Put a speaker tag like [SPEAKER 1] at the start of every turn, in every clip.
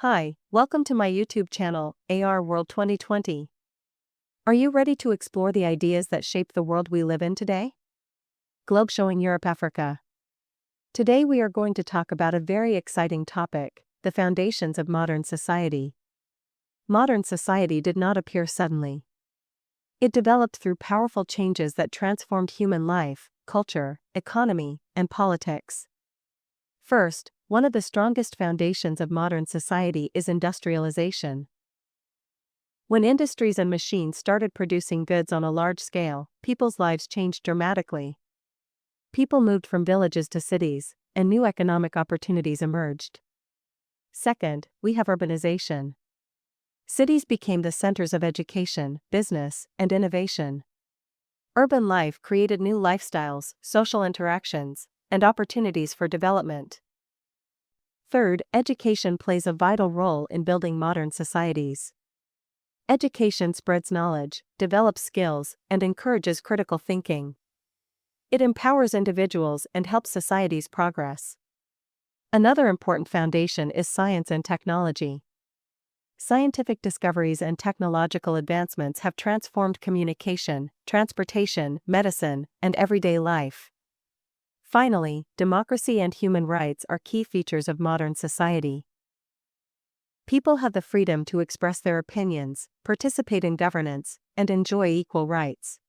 [SPEAKER 1] Hi, welcome to my YouTube channel, ARWorld2020. Are you ready to explore the ideas that shape the world we live in today? Globe showing Europe, Africa. Today we are going to talk about a very exciting topic, the foundations of modern society. Modern society did not appear suddenly. It developed through powerful changes that transformed human life, culture, economy, and politics. First, one of the strongest foundations of modern society is industrialization. When industries and machines started producing goods on a large scale, people's lives changed dramatically. People moved from villages to cities, and new economic opportunities emerged. Second, we have urbanization. Cities became the centers of education, business, and innovation. Urban life created new lifestyles, social interactions, and opportunities for development. Third, education plays a vital role in building modern societies. Education spreads knowledge, develops skills, and encourages critical thinking. It empowers individuals and helps societies progress. Another important foundation is science and technology. Scientific discoveries and technological advancements have transformed communication, transportation, medicine, and everyday life. Finally, democracy and human rights are key features of modern society. People have the freedom to express their opinions, participate in governance, and enjoy equal rights.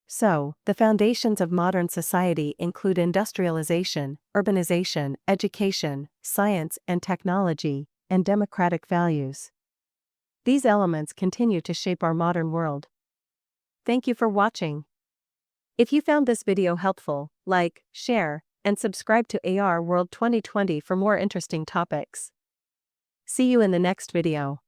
[SPEAKER 1] So, the foundations of modern society include industrialization, urbanization, education, science and technology, and democratic values. These elements continue to shape our modern world. Thank you for watching. If you found this video helpful, like, share, and subscribe to ARWorld2020 for more interesting topics. See you in the next video.